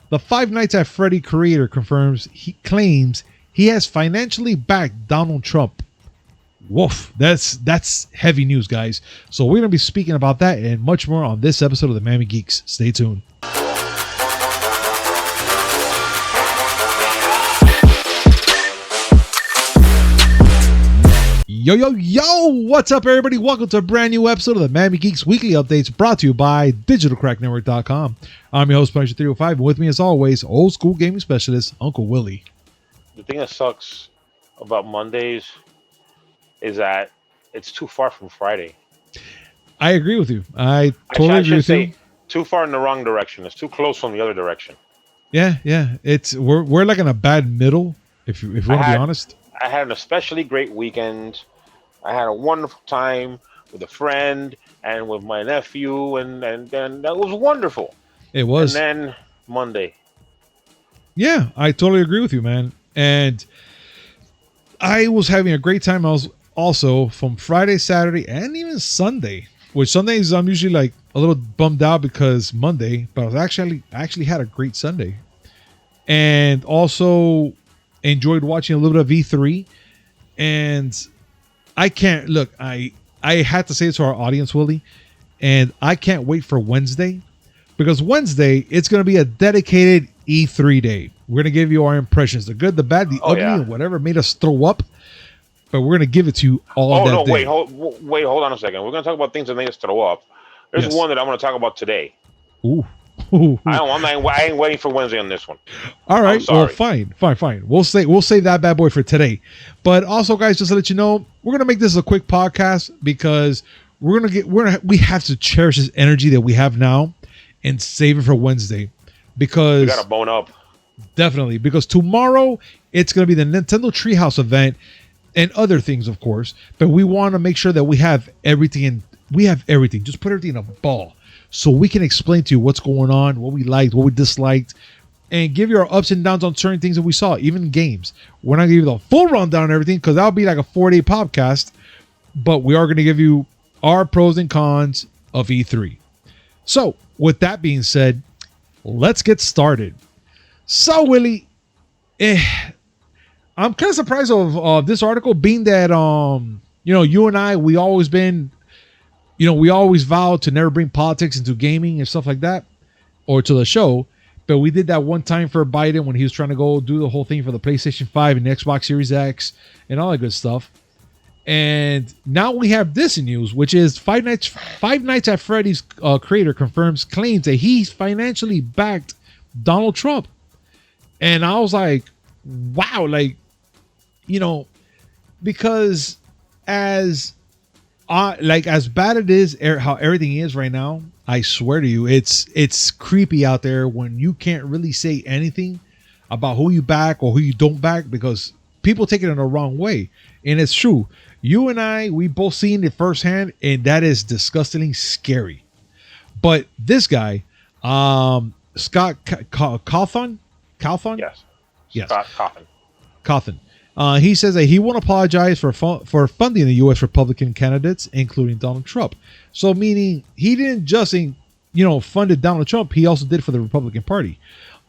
The Five Nights at Freddy creator claims he has financially backed Donald Trump. Woof, that's heavy news, guys. So we're going to be speaking about that and much more on this episode of the Miami Geeks. Stay tuned. Yo, what's up, everybody? Welcome to a brand new episode of the Miami Geeks Weekly Updates, brought to you by DigitalCrackNetwork.com. I'm your host, Punisher 305, and with me, as always, old school gaming specialist, Uncle Willie. The thing that sucks about Mondays is that it's too far from Friday. I agree with you. I totally agree with you. Too far in the wrong direction. It's too close from the other direction. Yeah. We're like in a bad middle, if you want to be honest. I had an especially great weekend. I had a wonderful time with a friend and with my nephew, and that was wonderful. It was. And then Monday. Yeah, I totally agree with you, man. And I was having a great time. I was also from Friday, Saturday, and even Sunday. Which Sundays I'm usually like a little bummed out because Monday, but I actually had a great Sunday. And also enjoyed watching a little bit of E3. And I can't look, I had to say it to our audience, Willie, and I can't wait for Wednesday, because Wednesday it's going to be a dedicated E3 day. We're going to give you our impressions, the good, the bad, the ugly, and whatever made us throw up. But we're going to give it to you all that day. Wait, hold on a second. We're going to talk about things that make us throw up. There's one that I'm going to talk about today. Ooh. I ain't waiting for Wednesday on this one. All right. Well, fine. We'll save that bad boy for today. But also, guys, just to let you know, we're gonna make this a quick podcast because we have to cherish this energy that we have now and save it for Wednesday, because we gotta bone up. Definitely, because tomorrow it's gonna be the Nintendo Treehouse event and other things, of course. But we want to make sure that we have everything. Just put everything in a ball, so we can explain to you what's going on, what we liked, what we disliked, and give you our ups and downs on certain things that we saw, even games. We're not going to give you the full rundown on everything, because that'll be like a 4-day podcast, but we are going to give you our pros and cons of E3. So, with that being said, let's get started. So, Willie, I'm kind of surprised of this article, being that, you and I, we always vowed to never bring politics into gaming and stuff like that, or to the show. But we did that one time for Biden when he was trying to go do the whole thing for the PlayStation 5 and the Xbox Series X and all that good stuff. And now we have this in news, which is Five Nights at Freddy's creator claims that he's financially backed Donald Trump. And I was like, wow, because as bad it is how everything is right now, I swear to you, it's creepy out there when you can't really say anything about who you back or who you don't back, because people take it in the wrong way. And it's true. You and I, we both seen it firsthand, and that is disgustingly scary. But this guy, Scott Cawthon? Yes. Scott Cawthon. He says that he won't apologize for funding the U.S. Republican candidates, including Donald Trump. So, meaning he didn't just, funded Donald Trump. He also did for the Republican Party.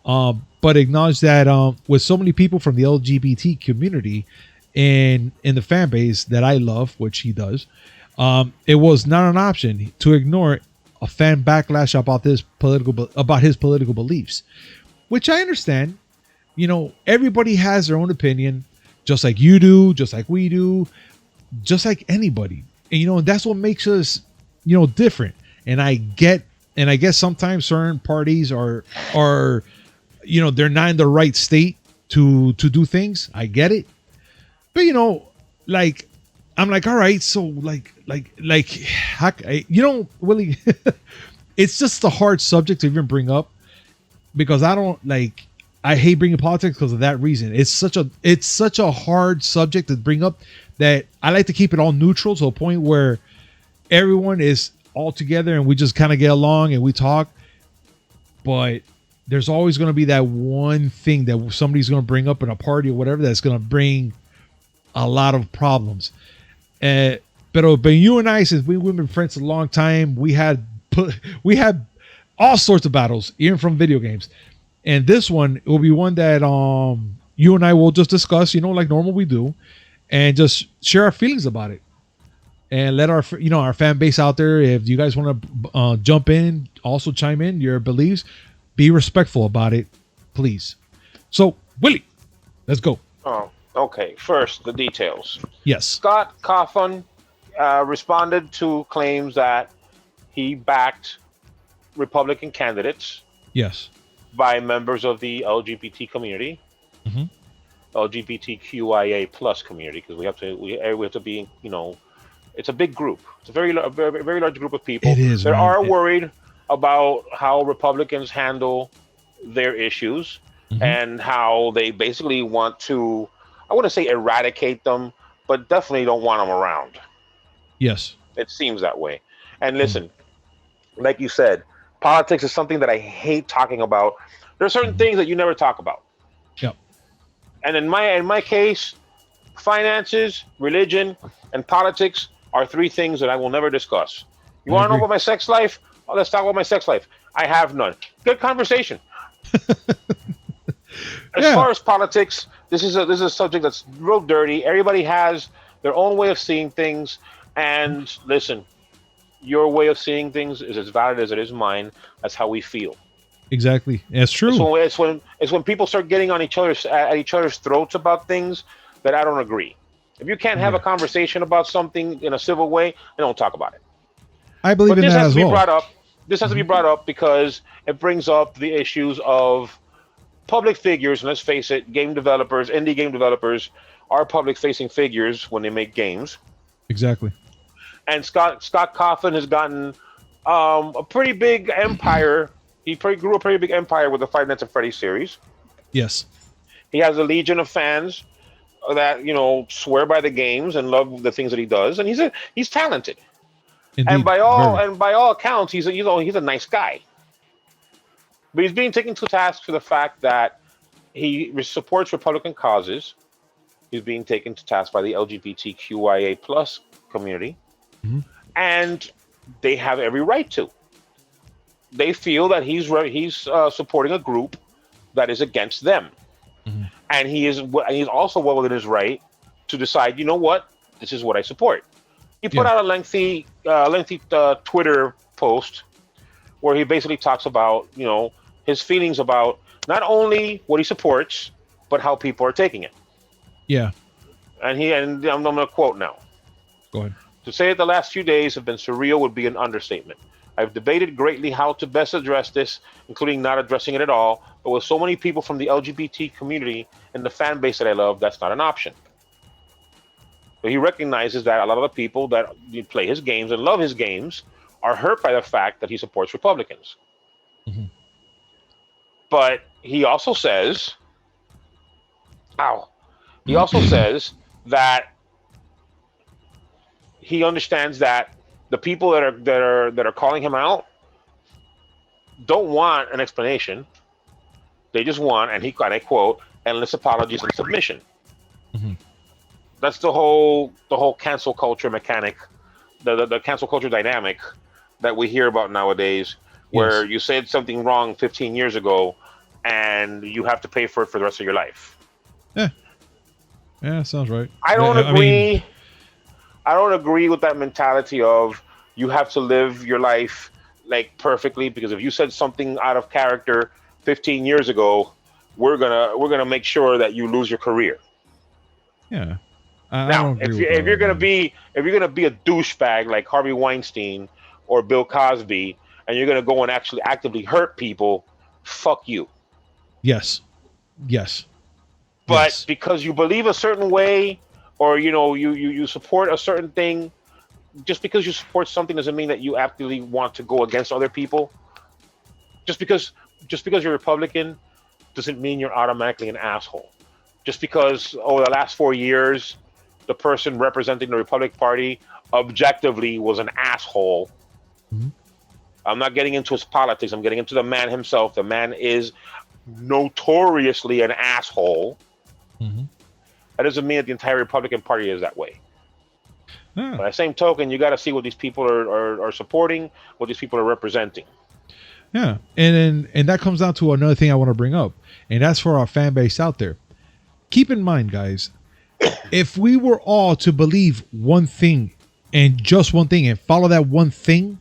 But acknowledged that with so many people from the LGBT community in the fan base that I love, which he does, it was not an option to ignore a fan backlash about his political beliefs, which I understand. Everybody has their own opinion. Just like you do, just like we do, just like anybody. And, that's what makes us, different. And I guess sometimes certain parties are, they're not in the right state to do things. I get it. But, I'm like, all right, so Willie, it's just a hard subject to even bring up, because I hate bringing politics because of that reason. It's such a hard subject to bring up that I like to keep it all neutral, to a point where everyone is all together and we just kind of get along and we talk. But there's always going to be that one thing that somebody's going to bring up in a party or whatever that's going to bring a lot of problems. But you and I, since we've been friends a long time, we had all sorts of battles, even from video games. And this one will be one that you and I will just discuss, like normal we do, and just share our feelings about it. And let our fan base out there, if you guys want to jump in, also chime in your beliefs, be respectful about it, please. So, Willie, let's go. Oh, okay. First, the details. Yes. Scott Cawthon responded to claims that he backed Republican candidates Yes. by members of the LGBT community, Hmm. LGBTQIA plus community, because we have to be, it's a big group. It's a very, very large group of people It is, that man. are worried about how Republicans handle their issues Mhm. and how they basically want to, I wouldn't say eradicate them, but definitely don't want them around. Yes. It seems that way. And Mm. listen, like you said, politics is something that I hate talking about. There are certain Mhm. things that you never talk about. Yep. And in my case, finances, religion, and politics are three things that I will never discuss. You I want to know agree. about my sex life? Oh, let's talk about my sex life. I have none. Good conversation. As Yeah. far as politics, this is a subject that's real dirty. Everybody has their own way of seeing things. And listen, your way of seeing things is as valid as it is mine. That's how we feel. Exactly. It's It's true. when it's when it's when people start getting on each other's throats about things that I don't agree. If you can't have a Yeah. conversation about something in a civil way, then don't talk about it. I believe But in this that has to as be well. brought up. This has to be Hmm. brought up because it brings up the issues of public figures. And let's face it, game developers, indie game developers, are public-facing figures when they make games. Exactly. And Scott Cawthon has gotten a pretty big empire. He grew a pretty big empire with the Five Nights at Freddy series. Yes. He has a legion of fans that swear by the games and love the things that he does, and he's talented. And Indeed. by all Very. and by all accounts, he's a nice guy. But he's being taken to task for the fact that he supports Republican causes. He's being taken to task by the LGBTQIA plus community, Hmm. and they have every right to. They feel that he's supporting a group that is against them, Hmm. and he's also well within his right to decide. You know what? This is what I support. He put Yeah. out a lengthy Twitter post where he basically talks about his feelings about not only what he supports but how people are taking it. Yeah. And I'm going to quote now. Go ahead. To say that the last few days have been surreal would be an understatement. I've debated greatly how to best address this, including not addressing it at all. But with so many people from the LGBT community and the fan base that I love, that's not an option. But he recognizes that a lot of the people that play his games and love his games are hurt by the fact that he supports Republicans. Hmm. But he also says, ow, he also says that he understands that the people that are calling him out don't want an explanation. They just want, and I quote, endless apologies and submission. Hmm. That's the whole cancel culture mechanic, the cancel culture dynamic that we hear about nowadays, where Yes. you said something wrong 15 years ago, and you have to pay for the rest of your life. Yeah. Yeah. Sounds right. I don't I mean, agree. I don't agree with that mentality of you have to live your life like perfectly because if you said something out of character 15 years ago, we're gonna make sure that you lose your career. yeah. I Now, don't agree if with you that if you're right gonna now. be if you're gonna be a douchebag like Harvey Weinstein or Bill Cosby, and you're gonna go and actually actively hurt people, fuck you. Yes. Yes. But Yes. because you believe a certain way, or you support a certain thing, just because you support something doesn't mean that you actively want to go against other people. Just because just because you're Republican doesn't mean you're automatically an asshole. Just because over the last 4 years, the person representing the Republican Party objectively was an asshole. Mhm. I'm not getting into his politics. I'm getting into the man himself. The man is notoriously an asshole. Mhm. That doesn't mean that the entire Republican Party is that way. Yeah. By the same token, you got to see what these people are supporting, what these people are representing. Yeah, and that comes down to another thing I want to bring up, and that's for our fan base out there. Keep in mind, guys, if we were all to believe one thing and just one thing and follow that one thing,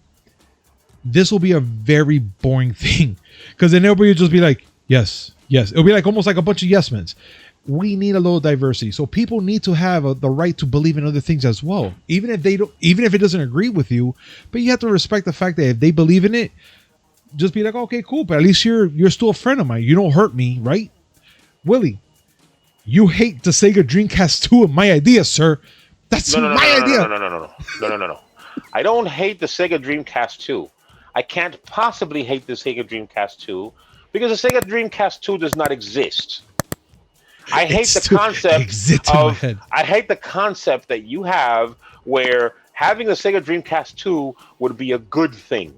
this will be a very boring thing, because then everybody will just be like, yes, yes. It'll be like almost like a bunch of yes men's. We need a little diversity, so people need to have the right to believe in other things as well, even if they don't, even if it doesn't agree with you. But you have to respect the fact that if they believe in it, just be like, okay, cool, but at least you're still a friend of mine. You don't hurt me, right? Willie, you hate the Sega Dreamcast 2 of my idea, sir. That's my idea. No. I don't hate the Sega Dreamcast 2. I can't possibly hate the Sega Dreamcast 2 because the Sega Dreamcast 2 does not exist. I hate the concept of. I hate the concept that you have where having a Sega Dreamcast 2 would be a good thing.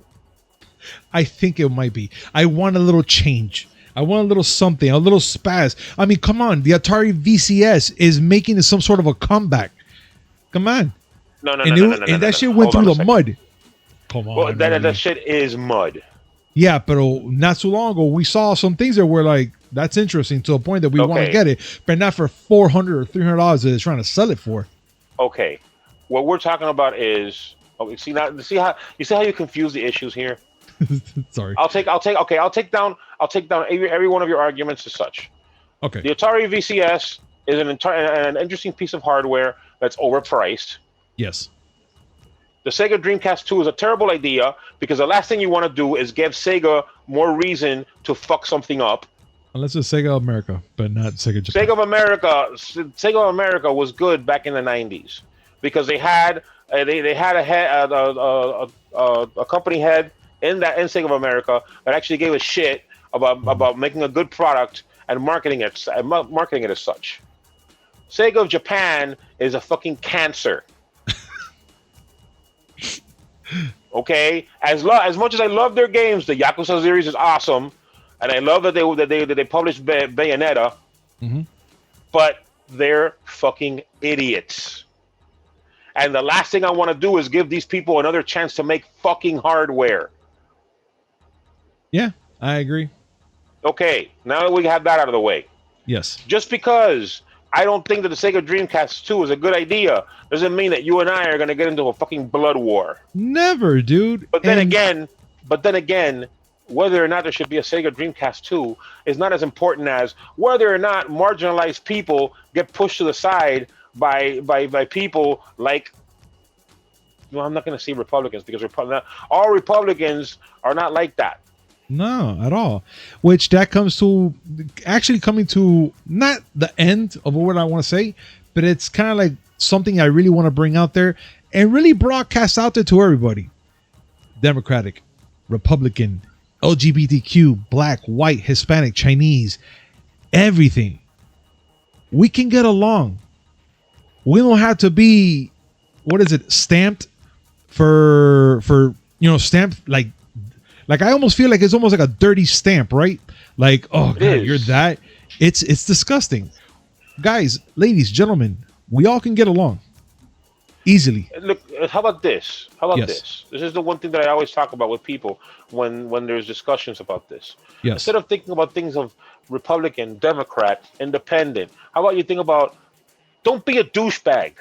I think it might be. I want a little change. I want a little something, a little spaz. I mean, come on. The Atari VCS is making some sort of a comeback. Come on. No. And that shit went through the mud. Come on. Well, that shit is mud. Yeah, but not so long ago, we saw some things that were like, that's interesting to a point that we want to get it, but not for $400 or $300 that it's trying to sell it for. Okay. What we're talking about is, see how you confuse the issues here? Sorry. I'll take down every one of your arguments as such. Okay. The Atari VCS is an interesting piece of hardware that's overpriced. Yes. The Sega Dreamcast 2 is a terrible idea because the last thing you want to do is give Sega more reason to fuck something up. Unless it's Sega America, but not Sega Japan. Sega of America was good back in the 90s because they had a company head in Sega of America that actually gave a shit about making a good product and marketing it as such. Sega of Japan is a fucking cancer. Okay, as much as I love their games, the Yakuza series is awesome, and I love that they published Bayonetta, but they're fucking idiots. And the last thing I want to do is give these people another chance to make fucking hardware. Yeah, I agree. Okay, now that we have that out of the way. Yes. Just because I don't think that the Sega Dreamcast 2 is a good idea doesn't mean that you and I are going to get into a fucking blood war. Never, dude. But then again, whether or not there should be a Sega Dreamcast 2 is not as important as whether or not marginalized people get pushed to the side by people like, well, I'm not going to say Republicans because all Republicans are not like that. No, at all. Which that comes to actually coming to not the end of what I want to say, but it's kind of like something I really want to bring out there and really broadcast out there to everybody. Democratic, Republican, LGBTQ, black, white, Hispanic, Chinese, everything. We can get along. We don't have to be, stamped for stamped like I almost feel like it's almost like a dirty stamp, right? Like, oh God, you're that. It's disgusting. Guys, ladies, gentlemen, we all can get along easily. Look, how about this? This is the one thing that I always talk about with people when there's discussions about this. Yes. Instead of thinking about things of Republican, Democrat, Independent, how about you think about don't be a douchebag.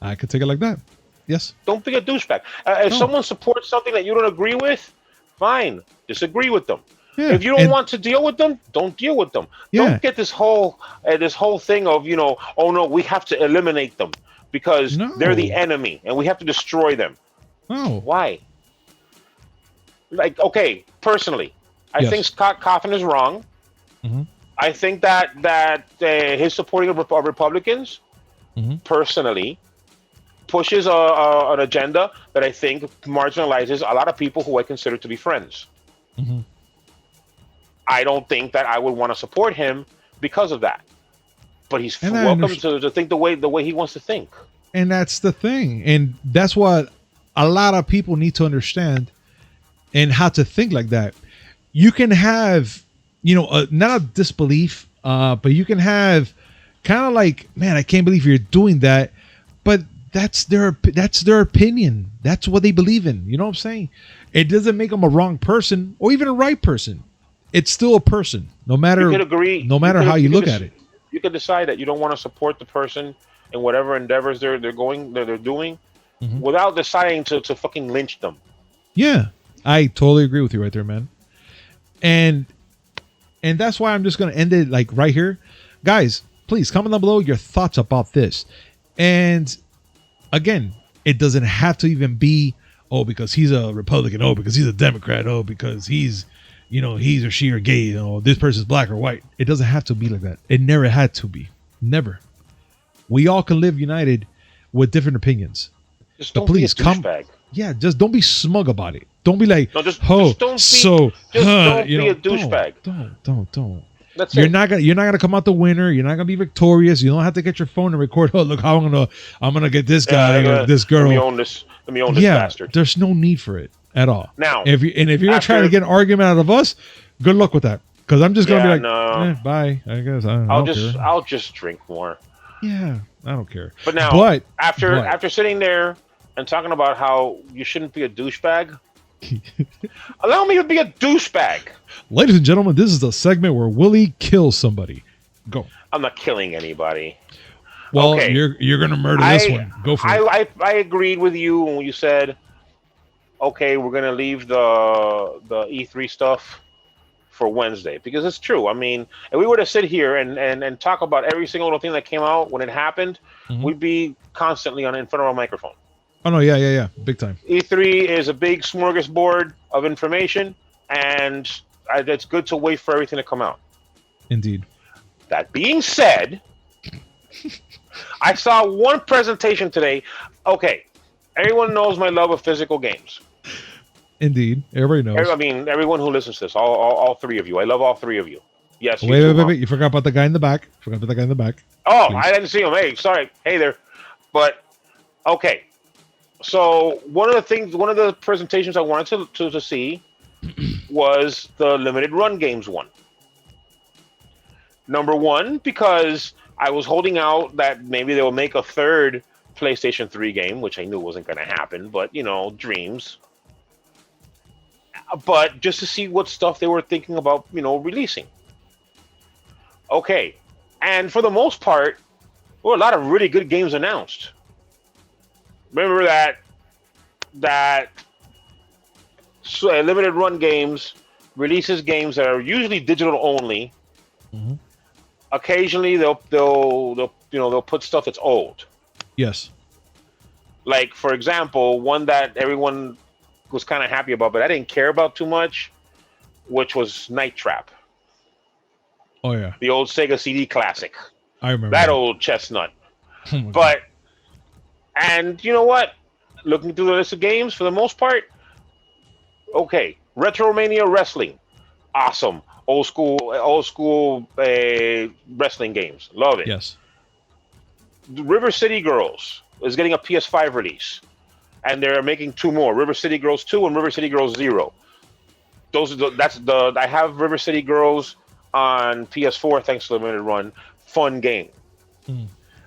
I could take it like that. Yes. Don't be a douchebag. If someone supports something that you don't agree with, fine, disagree with them. Yeah. If you don't want to deal with them, don't deal with them. Yeah. Don't get this whole thing of, oh no, we have to eliminate them because they're the enemy and we have to destroy them. No. Why? Like, okay, personally, I think Cawthon is wrong. Mm-hmm. I think that his supporting of Republicans, personally, pushes an agenda that I think marginalizes a lot of people who I consider to be friends. Mm-hmm. I don't think that I would want to support him because of that. But he's welcome to think the way he wants to think. And that's the thing. And that's what a lot of people need to understand and how to think like that. You can have, not a disbelief, but you can have kind of like, man, I can't believe you're doing that. But that's their opinion. That's what they believe in. You know what I'm saying? It doesn't make them a wrong person or even a right person. It's still a person, no matter You could agree. no matter how you look at it. You could decide that you don't want to support the person in whatever endeavors they're doing, Mhm. without deciding to fucking lynch them. Yeah, I totally agree with you right there, man. And that's why I'm just gonna end it like right here, guys. Please comment down below your thoughts about this. And again, it doesn't have to even be because he's a Republican, because he's a Democrat, because he's he's or she or gay, this person's black or white. It doesn't have to be like that. It never had to be. Never. We all can live united with different opinions. Just But don't please be a douchebag. Yeah, just don't be smug about it. Don't be like, No, just oh, don't be, so just don't you be know, a douchebag. Don't. That's You're it. not gonna come out the winner. You're not gonna be victorious. You don't have to get your phone and record. Oh, look how I'm gonna get this guy or this girl. Let me own this bastard. There's no need for it at all. Now, if you're trying to get an argument out of us, good luck with that. Because I'm just gonna be like, no. bye. I guess I'll just drink more. Yeah, I don't care. But now, after sitting there and talking about how you shouldn't be a douchebag, allow me to be a douchebag. Ladies and gentlemen, this is the segment where Willie kills somebody. Go. I'm not killing anybody. Well, okay. you're gonna murder this one. Go for it. I agreed with you when you said, okay, we're gonna leave the E3 stuff for Wednesday, because it's true. I mean, if we were to sit here and talk about every single little thing that came out when it happened, we'd be constantly in front of a microphone. Oh no, yeah, big time. E3 is a big smorgasbord of information, and it's good to wait for everything to come out. Indeed. That being said, I saw one presentation today. Okay, everyone knows my love of physical games. Indeed, everybody knows. I mean, everyone who listens to this, all three of you. I love all three of you. Yes. Wait. You forgot about the guy in the back. Oh, Please. I didn't see him. Hey, sorry. Hey there. But okay. So one of the presentations I wanted to see was the limited run games one. Number one, because I was holding out that maybe they will make a third PlayStation 3 game, which I knew wasn't going to happen, but dreams. But just to see what stuff they were thinking about, releasing. Okay. And for the most part, there were a lot of really good games announced. Remember that limited run games releases games that are usually digital only. Mm-hmm. Occasionally they'll put stuff that's old. Yes. Like, for example, one that everyone was kind of happy about, but I didn't care about too much, which was Night Trap. Oh yeah. The old Sega CD classic. I remember that old chestnut. Oh, my God. And you know what? Looking through the list of games, for the most part, okay. Retromania Wrestling, awesome. Old school wrestling games, love it. Yes. River City Girls is getting a PS5 release, and they're making two more: River City Girls 2 and River City Girls 0. I have River City Girls on PS4 thanks to Limited Run. Fun game.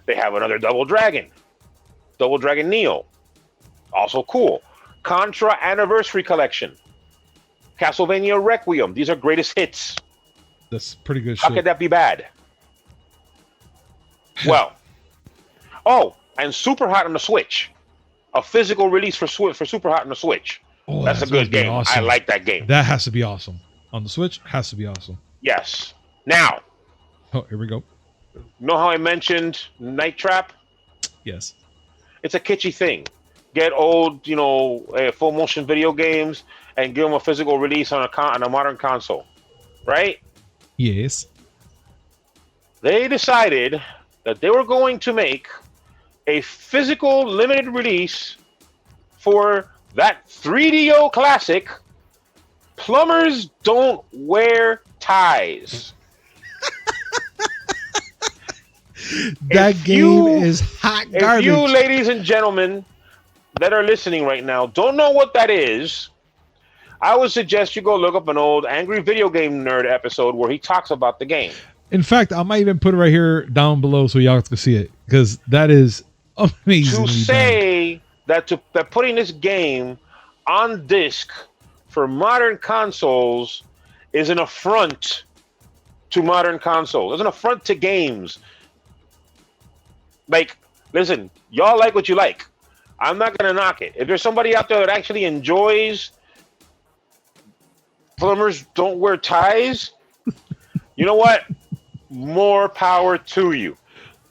They have another Double Dragon Neo, also cool. Contra Anniversary Collection, Castlevania Requiem. These are greatest hits. That's pretty good. How could that be bad? Well, and Super Hot on the Switch, a physical release for Super Hot on the Switch. Oh, that's a good game. Awesome. I like that game. That has to be awesome on the Switch. Has to be awesome. Yes. Now. Oh, here we go. Know how I mentioned Night Trap? Yes. It's a kitschy thing. Get old, full motion video games and give them a physical release on a modern console, right? Yes. They decided that they were going to make a physical limited release for that 3DO classic, Plumbers Don't Wear Ties. That game is hot garbage. If you, ladies and gentlemen that are listening right now, don't know what that is, I would suggest you go look up an old Angry Video Game Nerd episode where he talks about the game. In fact, I might even put it right here down below so y'all can see it, because that is Amazingly to bad. say that putting this game on disc for modern consoles is an affront to modern consoles. It's an affront to games. Like, listen, y'all like what you like. I'm not gonna knock it. If there's somebody out there that actually enjoys plumbers don't wear ties, you know what? More power to you.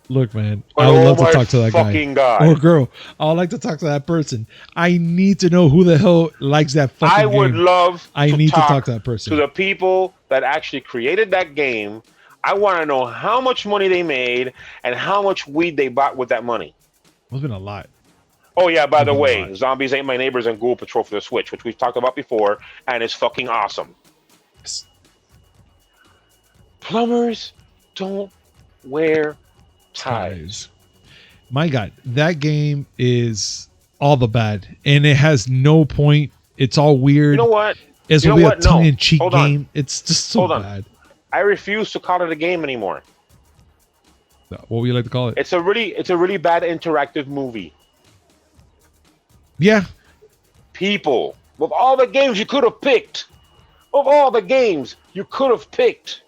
Look, man, But I would oh love to my talk to that guy fucking God. or girl. I would like to talk to that person. I need to know who the hell likes that fucking I game. would love I to need to talk talk to that person. to the people that actually created that game. I want to know how much money they made and how much weed they bought with that money. Must have been a lot. Oh yeah, by the Must have been a way, lot. Zombies Ain't My Neighbors and Ghoul Patrol for the Switch, which we've talked about before, and it's fucking awesome. Yes. Plumbers don't wear ties. My God, that game is all the bad, and it has no point. It's all weird. You know what? It's You know really a what? No. tongue-in-cheek Hold on. game. It's just so Hold on. bad. I refuse to call it a game anymore. What would you like to call it? It's a really bad interactive movie. Yeah, People, with all the games you could have picked, of all the games you could have picked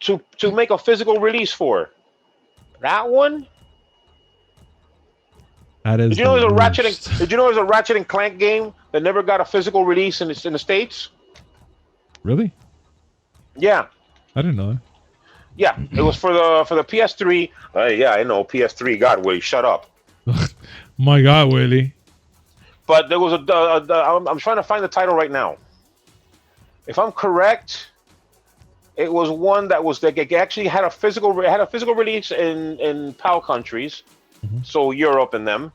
to make a physical release for, that one. that is. Did you know the there's a worst. Did you know there's a Ratchet and Clank game that never got a physical release in the States? Really? Yeah, I didn't know yeah. It was for the PS3. Yeah, I know PS3. God, Willie, shut up. that. My God, Willie. But there was I'm trying to find the title right now. If I'm correct, it was one that was like it actually had a physical release in PAL countries, so Europe and them.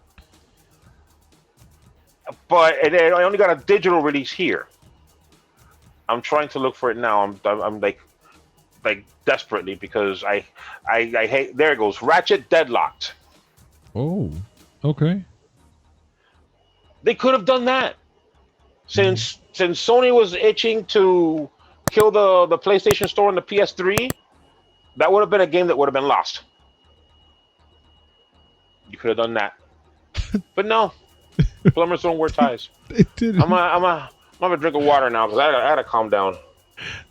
But it only got a digital release here. I'm trying to look for it now. I'm like desperately because I hate. There it goes. Ratchet Deadlocked. Oh, okay. They could have done that. Since Sony was itching to kill the PlayStation Store and the PS3, that would have been a game that would have been lost. You could have done that, but no. Plumbers don't wear ties. It didn't. I'm gonna have a drink of water now because I gotta calm down.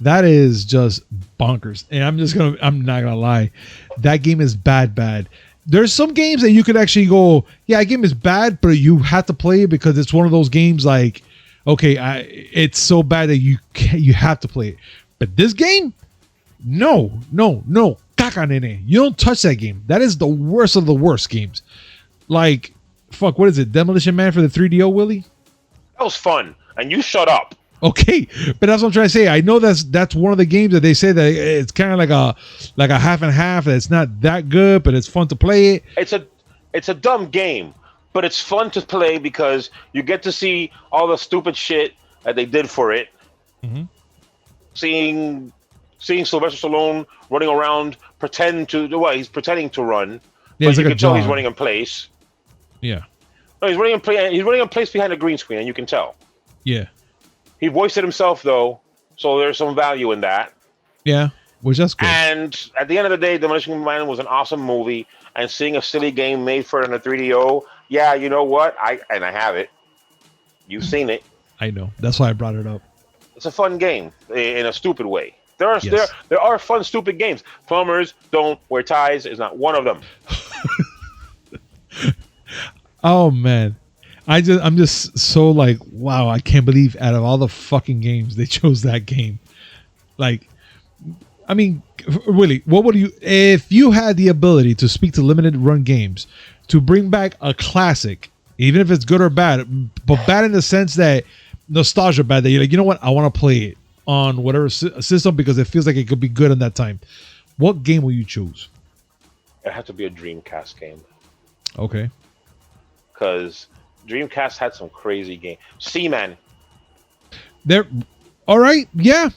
That is just bonkers. And I'm not gonna lie. That game is bad. There's some games that you could actually go, yeah, a game is bad, but you have to play it because it's one of those games like, okay, it's so bad that you have to play it. But this game, no. Caca nene. You don't touch that game. That is the worst of the worst games. Like, fuck, what is it? Demolition Man for the 3DO, Willie? That was fun, and you shut up. Okay, but that's what I'm trying to say. I know that's one of the games that they say that it's kind of like a half and half. That it's not that good, but it's fun to play it. It's a dumb game, but it's fun to play because you get to see all the stupid shit that they did for it. Mm-hmm. Seeing Sylvester Stallone running around he's pretending to run, Yeah, but it's you like can a tell he's jog. running in place. Yeah, No, he's running in place behind a green screen, and you can tell. yeah, He voiced it himself though, so there's some value in that. yeah. Which that's good. And at the end of the day, Demolition Man was an awesome movie, and seeing a silly game made for it in a 3DO, yeah, you know what? I have it. You've seen it. I know. That's why I brought it up. It's a fun game in a stupid way. There are Yes. there are fun stupid games. Plumbers don't wear ties is not one of them. Oh man, I'm just so like, wow, I can't believe out of all the fucking games they chose that game. Like, I mean, really, what would you, if you had the ability to speak to limited run games, to bring back a classic, even if it's good or bad, but bad in the sense that nostalgia bad, that you're like, you know what, I want to play it on whatever system because it feels like it could be good in that time. What game will you choose? It had to be a Dreamcast game Okay. because Dreamcast had some crazy game. Seaman. There, all right, yeah.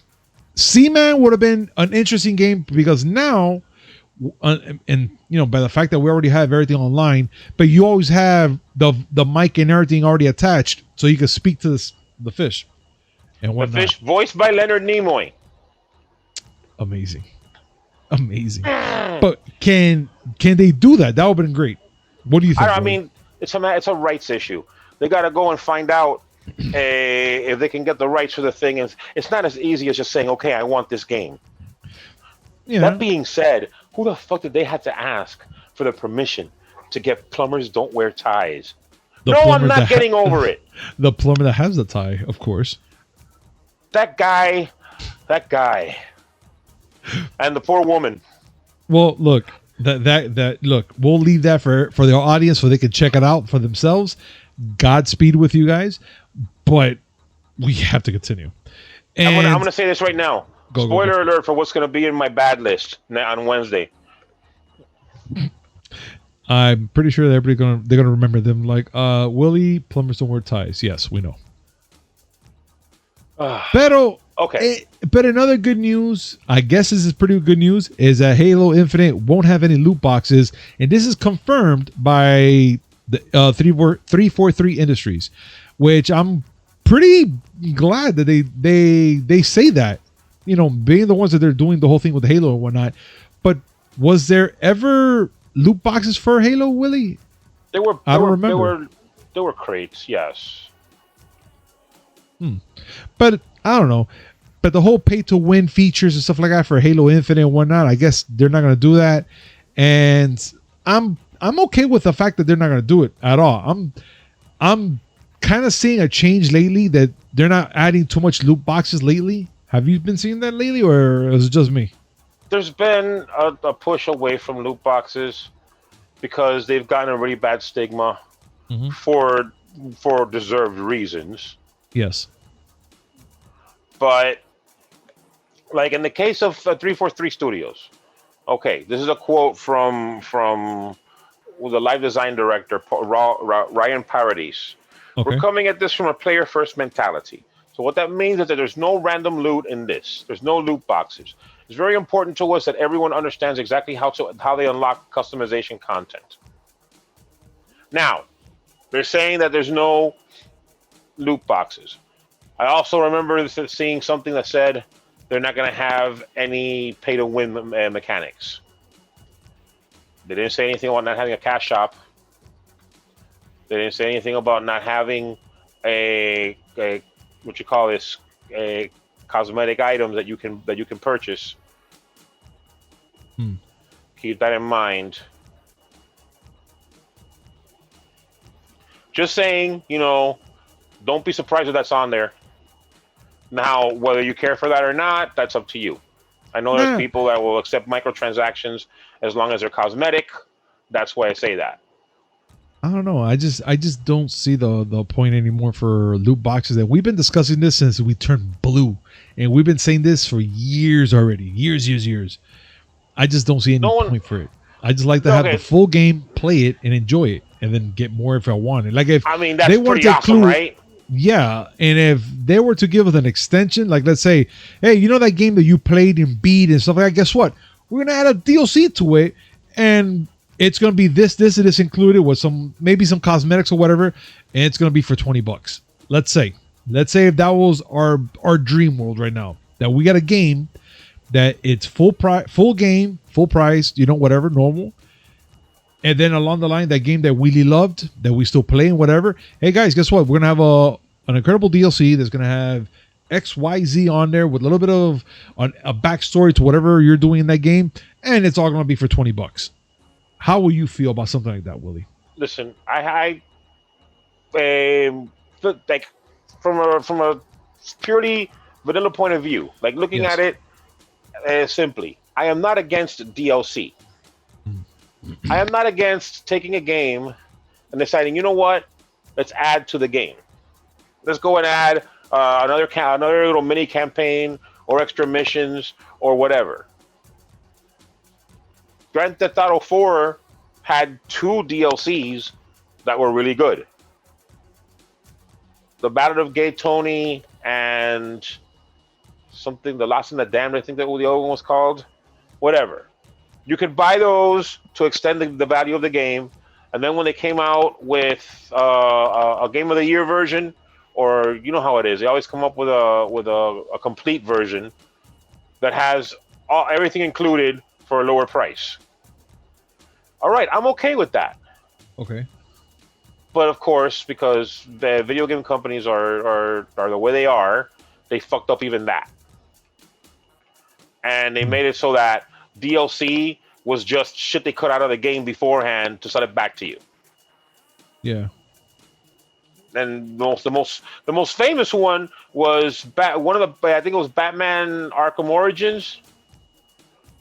Seaman would have been an interesting game because now, and you know, by the fact that we already have everything online, but you always have the mic and everything already attached, so you can speak to the fish and The whatnot. fish voiced by Leonard Nimoy. Amazing. Amazing. But can they do that? That would have been great. What do you think? I mean, it's a rights issue. They got to go and find out if they can get the rights for the thing. And it's not as easy as just saying, "Okay, I want this game." That being said, who the fuck did they have to ask for the permission to get plumbers don't wear ties? No, I'm not getting over it. The plumber that has the tie, of course. That guy, and the poor woman. Well, look, look, we'll leave that for the audience so they can check it out for themselves. Godspeed with you guys, but we have to continue. And I'm gonna say this right now. Spoiler alert for what's gonna be in my bad list on Wednesday. I'm pretty sure they're gonna remember them like Willie, plumbers don't wear ties. Yes, we know. Okay. But another good news, I guess this is pretty good news, is that Halo Infinite won't have any loot boxes, and this is confirmed by the 343 Industries, which I'm pretty glad that they say that, you know, being the ones that they're doing the whole thing with Halo and whatnot. But was there ever loot boxes for Halo, Willie? I don't remember. There were crates, yes. But I don't know. But the whole pay to win features and stuff like that for Halo Infinite and whatnot, I guess they're not going to do that. And I'm okay with the fact that they're not going to do it at all. I'm kind of seeing a change lately that they're not adding too much loot boxes lately. Have you been seeing that lately, or is it just me? There's been a push away from loot boxes because they've gotten a really bad stigma for deserved reasons. Yes. But, like in the case of 343 Studios, okay, this is a quote from the live design director, Ryan Paradis. Okay. We're coming at this from a player-first mentality. So what that means is that there's no random loot in this. There's no loot boxes. It's very important to us that everyone understands exactly how they unlock customization content. Now, they're saying that there's no loot boxes. I also remember seeing something that said they're not going to have any pay-to-win mechanics. They didn't say anything about not having a cash shop. They didn't say anything about not having a cosmetic items that you can purchase. Keep that in mind. Just saying, you know, don't be surprised if that's on there. Now, whether you care for that or not, that's up to you. I know there's people that will accept microtransactions as long as they're cosmetic. That's why I say that. I don't know. I just don't see the point anymore for loot boxes. That we've been discussing this since we turned blue, and we've been saying this for years already. Years. I just don't see any point for it. I just like to have the full game, play it, and enjoy it, and then get more if I want it. Like if that's they pretty awesome, right? Yeah, and if they were to give us an extension, like let's say, hey, you know that game that you played and beat and stuff like that, guess what? We're gonna add a DLC to it, and it's gonna be this included with maybe some cosmetics or whatever, and it's gonna be for $20. Let's say if that was our dream world right now, that we got a game that it's full game, full price, you know, whatever, normal. And then along the line, that game that we really loved, that we still play and whatever. Hey guys, guess what? We're gonna have an incredible DLC that's gonna have XYZ on there with a little bit of a backstory to whatever you're doing in that game, and it's all gonna be for $20. How will you feel about something like that, Willie? Listen, I like from a purely vanilla point of view, like looking at it simply, I am not against DLC. I am not against taking a game and deciding, you know what, let's add to the game. Let's go and add another little mini campaign or extra missions or whatever. Grand Theft Auto 4 had 2 DLCs that were really good. The Battle of Gay Tony and something, The Lost and the Damned, I think that the other one was called. Whatever. You could buy those to extend the value of the game, and then when they came out with a Game of the Year version, or you know how it is, they always come up with a complete version that has everything included for a lower price. All right, I'm okay with that. Okay. But of course, because the video game companies are the way they are, they fucked up even that. And they made it so that DLC was just shit they cut out of the game beforehand to sell it back to you. Yeah. And the most famous one was one of the, I think it was Batman Arkham Origins,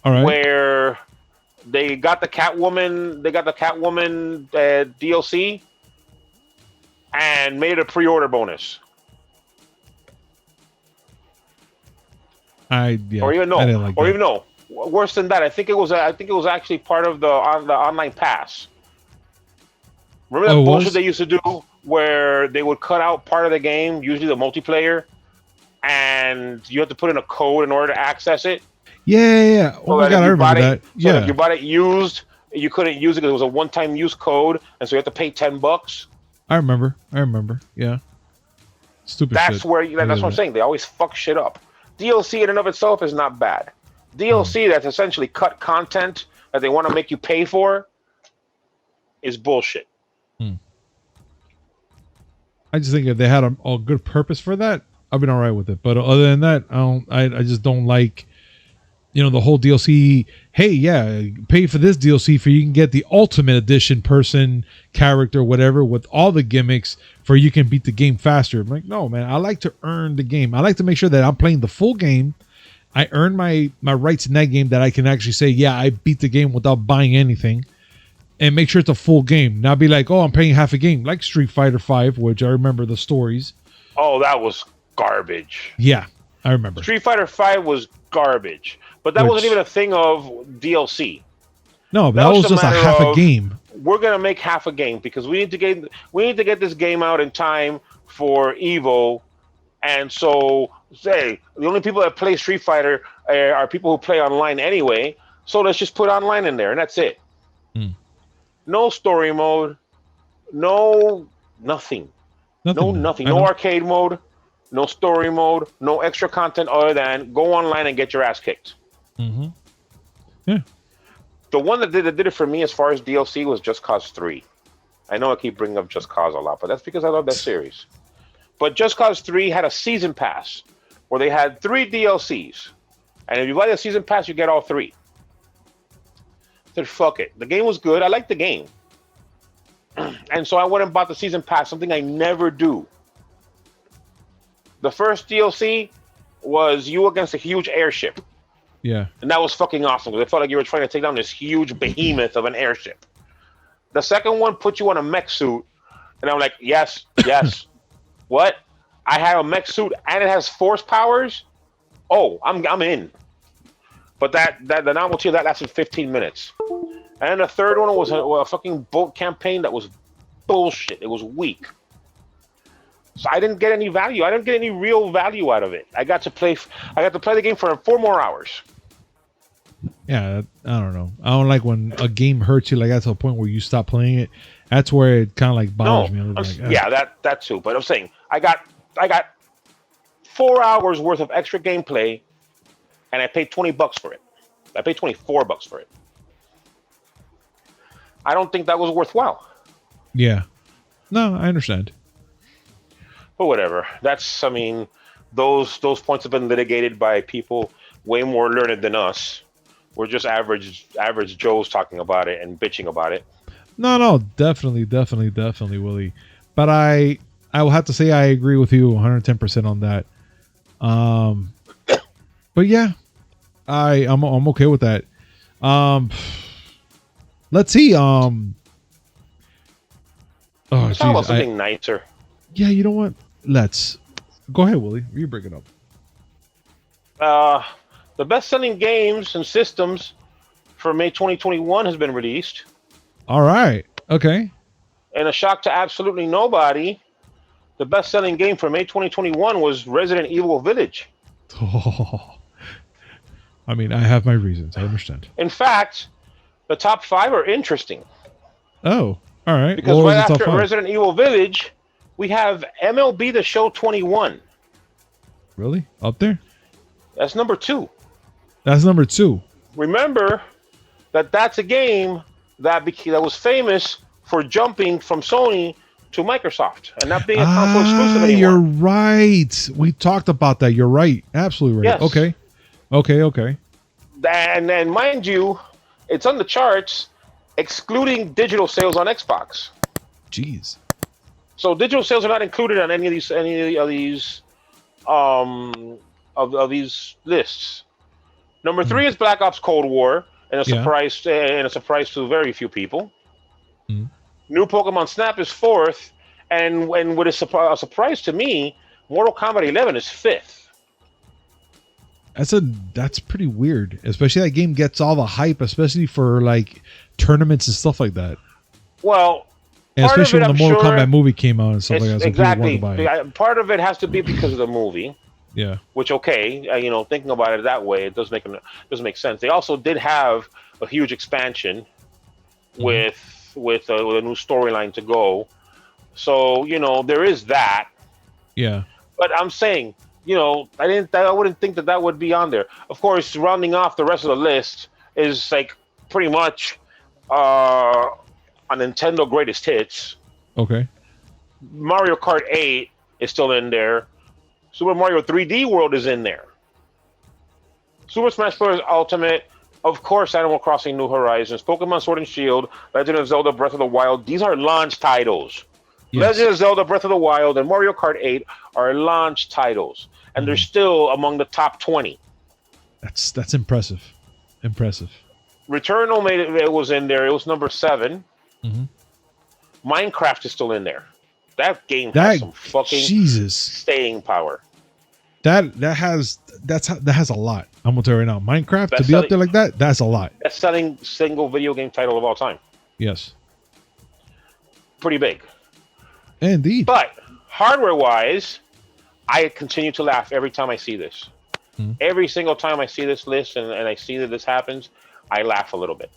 All right. where they got the Catwoman DLC and made it a pre-order bonus. I didn't like or that. even no, worse than that. I think it was actually part of the online pass. Remember that bullshit they used to do where they would cut out part of the game, usually the multiplayer, and you have to put in a code in order to access it. Yeah. Oh my god, I remember that. So if you bought it used, you couldn't use it because it was a one-time use code, and so you have to pay $10. I remember. Yeah. Stupid That's shit. where that's what I'm saying. They always fuck shit up. DLC in and of itself is not bad. DLC that's essentially cut content that they want to make you pay for is bullshit. I just think if they had a good purpose for that, I've been all right with it. But other than that, I just don't like, the whole DLC. Hey, yeah, pay for this DLC for you can get the ultimate edition person, character, whatever, with all the gimmicks for you can beat the game faster. I'm like, no, man, I like to earn the game. I like to make sure that I'm playing the full game. I earn my rights in that game that I can actually say, yeah, I beat the game without buying anything. And make sure it's a full game. Not be like, oh, I'm paying half a game, like Street Fighter V, which I remember the stories. Oh, that was garbage. Yeah, I remember. Street Fighter V was garbage, but that wasn't even a thing of DLC. No, but that was just a half a game. We're gonna make half a game because we need to get this game out in time for Evo, and so the only people that play Street Fighter are people who play online anyway. So let's just put online in there, and that's it. No story mode, no nothing. No arcade mode, no story mode, no extra content other than go online and get your ass kicked. Yeah. The one that did it for me as far as DLC was Just Cause 3. I know I keep bringing up Just Cause a lot, but that's because I love that series. But Just Cause 3 had a season pass where they had 3 DLCs. And if you buy the season pass, you get all 3. I said, fuck it. The game was good. I liked the game. And so I went and bought the season pass, something I never do. The first DLC was you against a huge airship. Yeah. And that was fucking awesome because it felt like you were trying to take down this huge behemoth of an airship. The second one put you on a mech suit. And I'm like, yes. What? I have a mech suit and it has force powers? Oh, I'm in. But the novelty of that lasted 15 minutes. And the third one was a fucking boat campaign that was bullshit. It was weak. So I didn't get any value. I didn't get any real value out of it. I got to play the game for 4 more hours. Yeah, I don't know. I don't like when a game hurts you like that to a point where you stop playing it. That's where it kind of like bothers me. Yeah, that too. But I'm saying I got 4 hours worth of extra gameplay. And I paid $20 for it. I paid $24 for it. I don't think that was worthwhile. Yeah. No, I understand. But whatever. Those points have been litigated by people way more learned than us. We're just average Joes talking about it and bitching about it. No, definitely, Willie. But I will have to say I agree with you 110% on that. But yeah, I'm okay with that. Let's see. Talk about something nicer. Yeah, you know what? Let's go ahead, Willie. You bring it up. The best-selling games and systems for May 2021 has been released. All right. Okay. And a shock to absolutely nobody, the best-selling game for May 2021 was Resident Evil Village. Oh. I mean, I have my reasons. I understand. In fact, the top 5 are interesting. Oh, all right. Because right after Resident Evil Village, we have MLB The Show 21. Really? Up there? That's number 2. That's number 2. Remember, that's a game that was famous for jumping from Sony to Microsoft and not being a console exclusive You're anymore. right. We talked about that. You're right. Absolutely right. Yes. Okay. Okay. And then, mind you, it's on the charts, excluding digital sales on Xbox. Jeez. So digital sales are not included on any of these of these lists. Number three is Black Ops Cold War, and Yeah. a surprise to very few people. Mm. New Pokemon Snap is fourth, and what is a surprise to me, Mortal Kombat 11 is fifth. That's pretty weird. Especially that game gets all the hype, especially for like tournaments and stuff like that. Well, And part especially of it, when the I'm Mortal sure, Kombat movie came out and stuff like that. So exactly. people wanted to buy it. Part of it has to be because of the movie. Yeah. Which, okay, thinking about it that way, it does make sense. They also did have a huge expansion with a new storyline to go. So there is that. Yeah. But I'm saying, I wouldn't think that would be on there. Of course, rounding off the rest of the list is like pretty much a Nintendo greatest hits. Okay. Mario Kart 8 is still in there. Super Mario 3D World is in there. Super Smash Bros. Ultimate, of course, Animal Crossing New Horizons, Pokemon Sword and Shield, Legend of Zelda Breath of the Wild. These are launch titles. Yes. Legend of Zelda Breath of the Wild and Mario Kart 8 are launch titles, and they're still among the top 20. That's impressive. Impressive. Returnal it was in there. It was number 7. Mm-hmm. Minecraft is still in there. That game has some fucking staying power. That has a lot. I'm gonna tell you right now. Minecraft to be up there like that, that's a lot. That's selling single video game title of all time. Yes. Pretty big. Indeed. But hardware wise, I continue to laugh every time I see this. Mm-hmm. Every single time I see this list and I see that this happens, I laugh a little bit.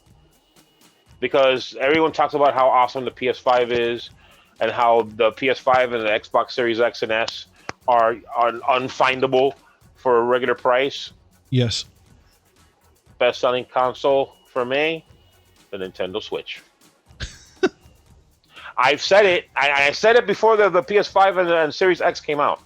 Because everyone talks about how awesome the PS5 is and how the PS5 and the Xbox Series X and S are unfindable for a regular price. Yes. Best-selling console for me, the Nintendo Switch. I've said it. I said it before the PS5 and Series X came out.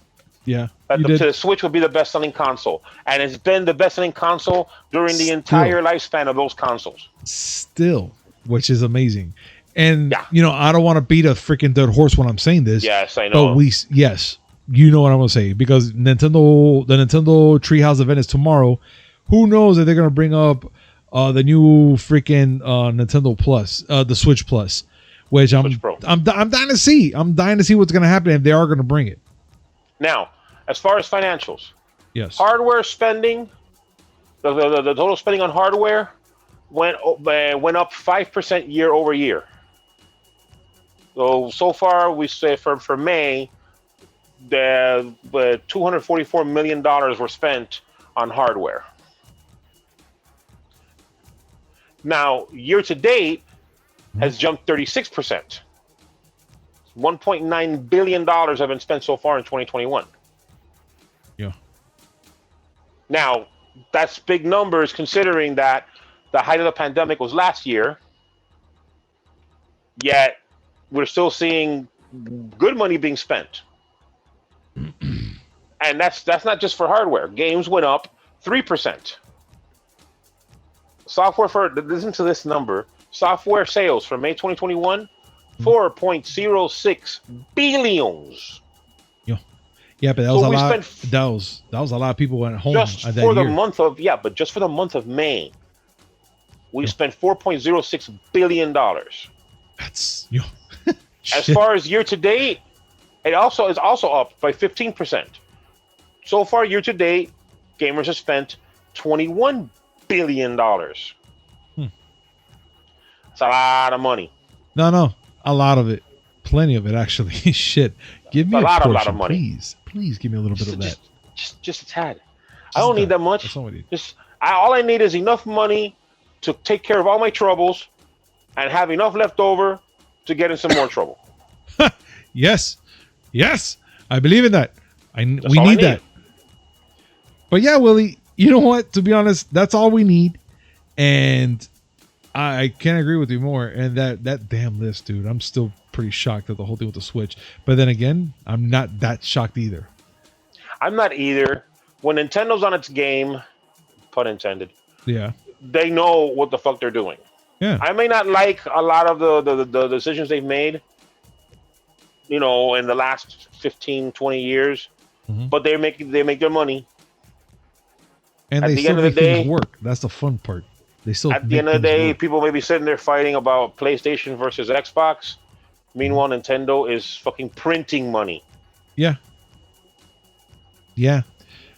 Yeah. The Switch would be the best-selling console. And it's been the best-selling console during the entire lifespan of those consoles. Still, which is amazing. And, I don't want to beat a freaking dead horse when I'm saying this. Yes, I know. But you know what I'm going to say. Because the Nintendo Treehouse event is tomorrow. Who knows if they're going to bring up the new freaking Nintendo Plus, the Switch Plus. Which I'm dying to see. I'm dying to see what's going to happen if they are going to bring it. Now, as far as financials. Yes. Hardware spending, the total spending on hardware went up 5% year over year. So far, we say for May, the $244 million were spent on hardware. Now, year to date has jumped 36%. $1.9 billion have been spent so far in 2021. Yeah. Now, that's big numbers considering that the height of the pandemic was last year. Yet, we're still seeing good money being spent. And that's not just for hardware. Games went up 3%. Listen to this number. Software sales for May 2021, 4.06 billions. Yeah, but that was a lot. That was a lot of people went home just that for the year. but just for the month of May, we spent $4.06 billion. That's as far as year to date, it also is up by 15%. So far, year to date, gamers have spent $21 billion. It's a lot of money. No, a lot of it, plenty of it actually. Shit, give me a lot of money, please give me a little bit of that. Just a tad. I don't need that much. That's all we need. All I need is enough money to take care of all my troubles, and have enough left over to get in some more trouble. Yes, I believe in that. We need that. But yeah, Willie, you know what? To be honest, that's all we need. And I can't agree with you more. And that damn list, dude, I'm still pretty shocked at the whole thing with the Switch. But then again, I'm not that shocked either. I'm not either. When Nintendo's on its game, pun intended, Yeah. they know what the fuck they're doing. Yeah. I may not like a lot of the decisions they've made, in the last 15, 20 years, but they make their money. And At they the still end of the make things day- work. That's the fun part. They still At the make end of the things day, work. people may be sitting there fighting about PlayStation versus Xbox. Meanwhile, Nintendo is fucking printing money. Yeah. Yeah.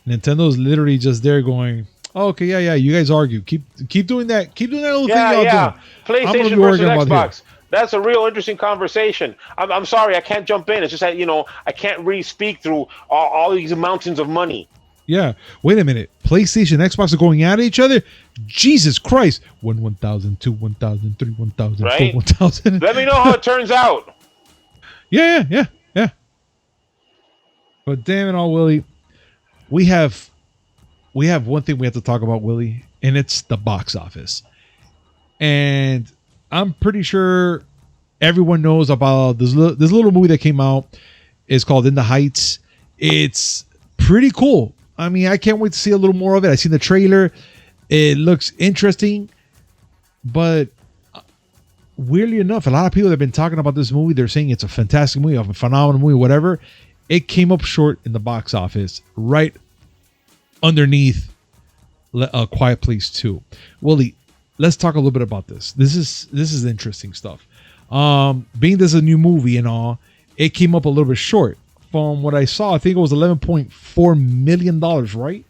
Nintendo's literally just there going, oh, okay, yeah. You guys argue. Keep doing that. Keep doing that little thing y'all doing. I'm gonna PlayStation be versus arguing about Xbox. That's a real interesting conversation. I'm sorry, I can't jump in. It's just that, I can't really speak through all these mountains of money. Yeah. Wait a minute. PlayStation and Xbox are going at each other? Jesus Christ. 1,000, 2, 1,000, 3, 1,000, Right? 4, 1,000. Let me know how it turns out. Yeah. But damn it all, Willie. We have one thing we have to talk about, Willie, and it's the box office. And I'm pretty sure everyone knows about this little movie that came out. It's called In the Heights. It's pretty cool. I mean, I can't wait to see a little more of it. I seen the trailer. It looks interesting. But weirdly enough, a lot of people that have been talking about this movie, they're saying it's a fantastic movie, a phenomenal movie, whatever. It came up short in the box office, right underneath A Quiet Place 2. Willie, let's talk a little bit about this. This is interesting stuff. Being this is a new movie and all, it came up a little bit short. From what I saw, I think it was $11.4 million, right?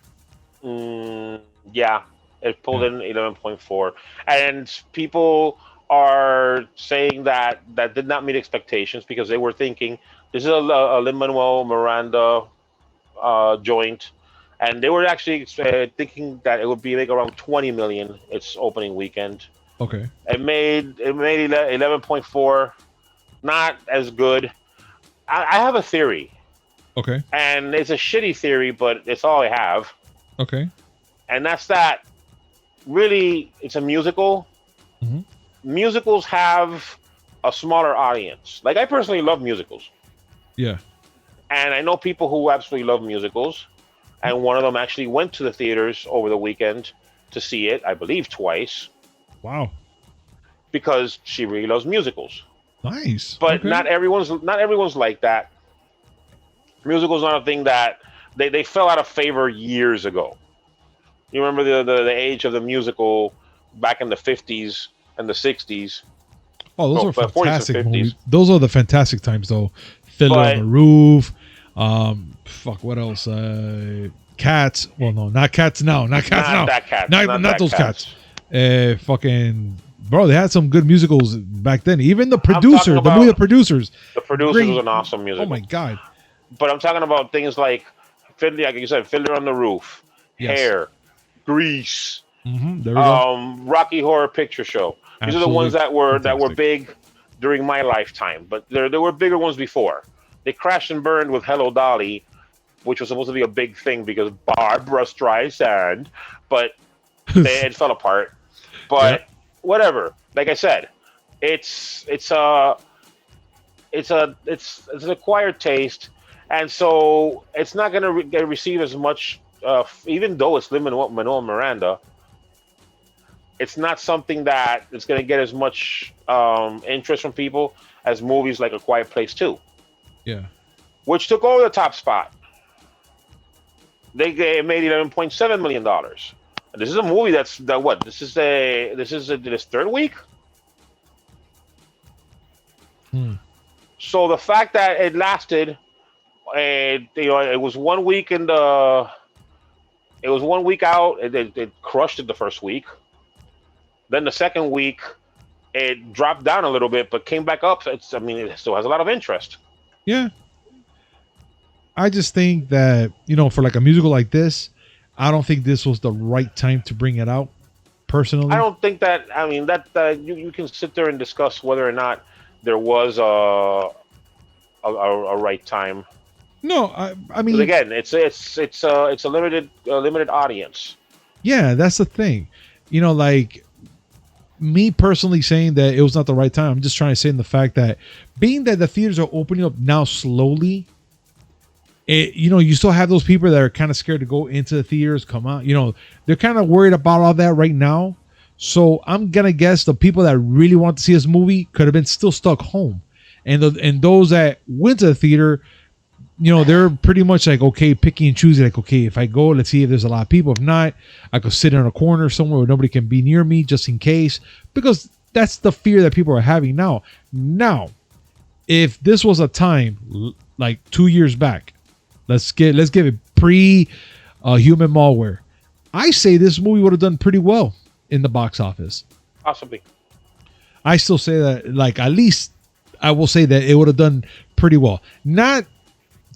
Yeah, it pulled in 11.4, and people are saying that did not meet expectations because they were thinking this is a Lin-Manuel Miranda joint, and they were actually thinking that it would be like around 20 million its opening weekend. Okay. It made 11.4, not as good. I have a theory. Okay. And it's a shitty theory, but it's all I have. Okay. And that's that really it's a musical. Mm-hmm. Musicals have a smaller audience. Like, I personally love musicals. Yeah. And I know people who absolutely love musicals. And one of them actually went to the theaters over the weekend to see it, I believe twice. Wow. Because she really loves musicals. Nice. But okay. not everyone's like that. Musicals not a thing that they fell out of favor years ago. You remember the age of the musical back in the 50s and the 60s. Oh, those are 40s and fantastic 50s. movies. Those are the fantastic times, though. Fiddler on the Roof. What else? Cats. Well, no, not Cats now. Not Cats now. That Cats. Not those Cats. Fucking bro, they had some good musicals back then. Even The Producer, the movie The Producers. The Producers was an awesome musical. Oh my god. But I'm talking about things like Fiddler, like you said, Fiddler on the Roof, Yes. Hair, Grease, There we go. Rocky Horror Picture Show. These are the ones that were big during my lifetime. But there were bigger ones before. They crashed and burned with Hello Dolly, which was supposed to be a big thing because Barbra Streisand, but it fell apart. But whatever. Like I said, it's an acquired taste, and so it's not going to receive as much. Even though it's Lin-Manuel Miranda, it's not something that it's going to get as much interest from people as movies like A Quiet Place 2. Yeah. Which took over the top spot. They made $11.7 million. This is a movie this is this third week. So the fact that it lasted, it was 1 week it was 1 week out. It crushed it the first week. Then the second week, it dropped down a little bit, but came back up. It still has a lot of interest. Yeah. I just think that, for like a musical like this, I don't think this was the right time to bring it out, personally. I don't think that, you can sit there and discuss whether or not there was a right time. No, I mean, again, it's a limited audience. Yeah, that's the thing. Like me personally saying that it was not the right time. I'm just trying to say in the fact that being that the theaters are opening up now slowly, you still have those people that are kind of scared to go into the theaters, come out. They're kind of worried about all that right now. So I'm gonna guess the people that really want to see this movie could have been still stuck home, and those that went to the theater, they're pretty much like, okay, picking and choosing. Like, okay, if I go, let's see if there's a lot of people. If not, I could sit in a corner somewhere where nobody can be near me, just in case, because that's the fear that people are having now. Now, if this was a time like 2 years back, let's give it pre human malware, I say this movie would have done pretty well in the box office. Possibly. I still say that, like, at least I will say that it would have done pretty well. Not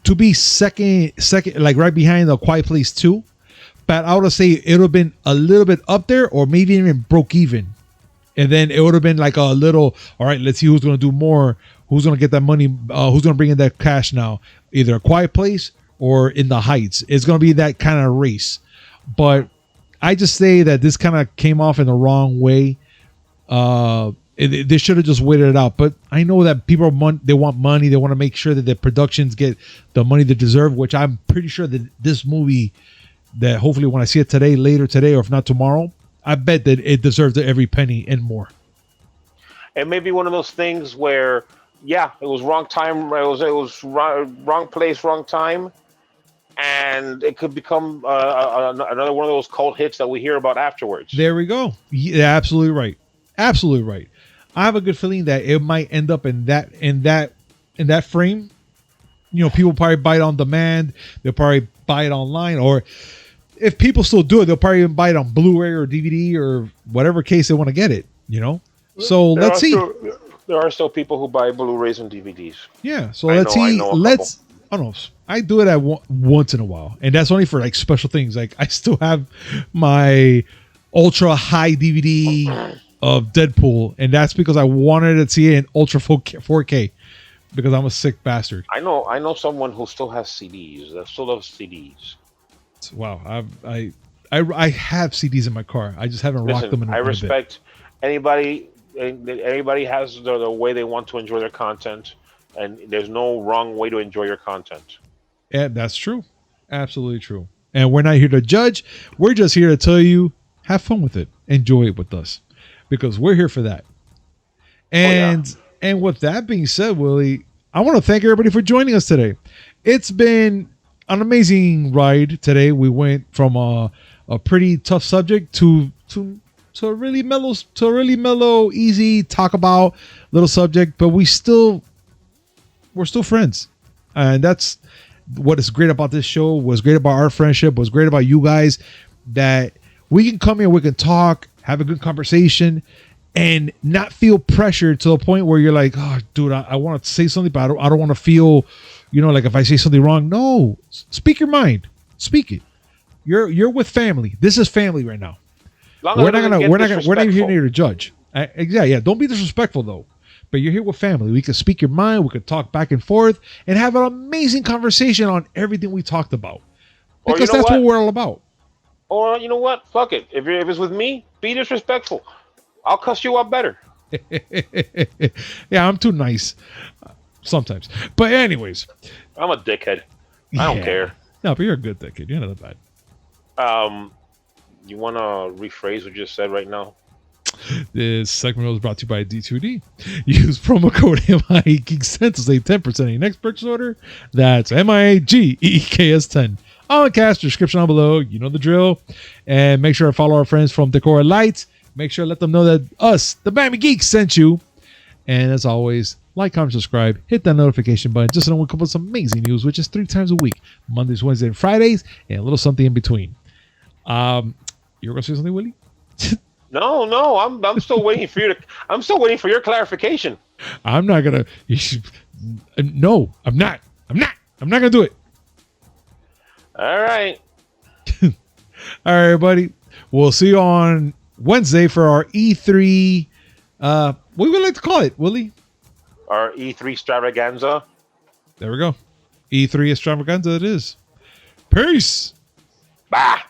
to be second, like right behind the Quiet Place 2, but I would say it would have been a little bit up there, or maybe even broke even. And then it would have been like a little, all right, let's see who's going to do more, who's going to get that money, who's going to bring in that cash now, either a Quiet Place or In the Heights. It's going to be that kind of race. But I just say that this kind of came off in the wrong way. They should have just waited it out. But I know that people they want money. They want to make sure that the productions get the money they deserve, which I'm pretty sure that this movie, that hopefully when I see it later today, or if not tomorrow, I bet that it deserves every penny and more. It may be one of those things where, yeah, it was wrong time. It was wrong place, wrong time. And it could become another one of those cult hits that we hear about afterwards. There we go. Yeah, absolutely right. Absolutely right. I have a good feeling that it might end up in that frame. People probably buy it on demand. They'll probably buy it online, or if people still do it, they'll probably even buy it on Blu-ray or DVD or whatever case they want to get it. So let's see. There are still people who buy Blu-rays and DVDs. Yeah. So let's see. I don't know. I do it once in a while, and that's only for like special things. Like I still have my ultra high DVD of Deadpool, and that's because I wanted to see it in ultra 4K because I'm a sick bastard. I know someone who still has CDs. That still loves CDs. Wow, I have CDs in my car. I just haven't rocked them in I respect anybody. Anybody has the way they want to enjoy their content, and there's no wrong way to enjoy your content. Yeah, that's true. Absolutely true. And we're not here to judge. We're just here to tell you, have fun with it. Enjoy it with us, because we're here for that. And with that being said, Willie, I want to thank everybody for joining us today. It's been an amazing ride today. We went from a pretty tough subject to a really mellow, easy talk about little subject, but we're still friends. And that's what is great about this show, what's great about our friendship, what's great about you guys, that we can come here, we can talk, have a good conversation, and not feel pressured to the point where you're like, oh, dude, I want to say something, but I don't want to feel, like if I say something wrong. No, speak your mind. Speak it. You're with family. This is family right now. We're not here to judge. Yeah. Don't be disrespectful though. But you're here with family. We can speak your mind. We can talk back and forth and have an amazing conversation on everything we talked about. Because that's what we're all about. Or you know what? Fuck it. If it's with me, be disrespectful. I'll cuss you out better. Yeah, I'm too nice sometimes. But anyways, I'm a dickhead. I don't care. No, but you're a good dickhead. You're not that bad. You want to rephrase what you just said right now? This segment was brought to you by D2D. Use promo code Miami Geeks 10 to save 10% on your next purchase order. That's MIAGEEKS10. On the cast description down below. You know the drill. And make sure to follow our friends from Decora Lights. Make sure to let them know that us, the Miami Geeks, sent you. And as always, like, comment, subscribe, hit that notification button just so we come up with some amazing news, which is 3 times a week, Mondays, Wednesdays, and Fridays, and a little something in between. You were gonna say something, Willie? No, I'm still waiting for you to. I'm still waiting for your clarification. I'm not gonna. No, I'm not. I'm not gonna do it. All right. All right, everybody. We'll see you on Wednesday for our E3. What would we like to call it, Willie? Our E3 extravaganza. There we go. E3 extravaganza. It is. Peace. Bye.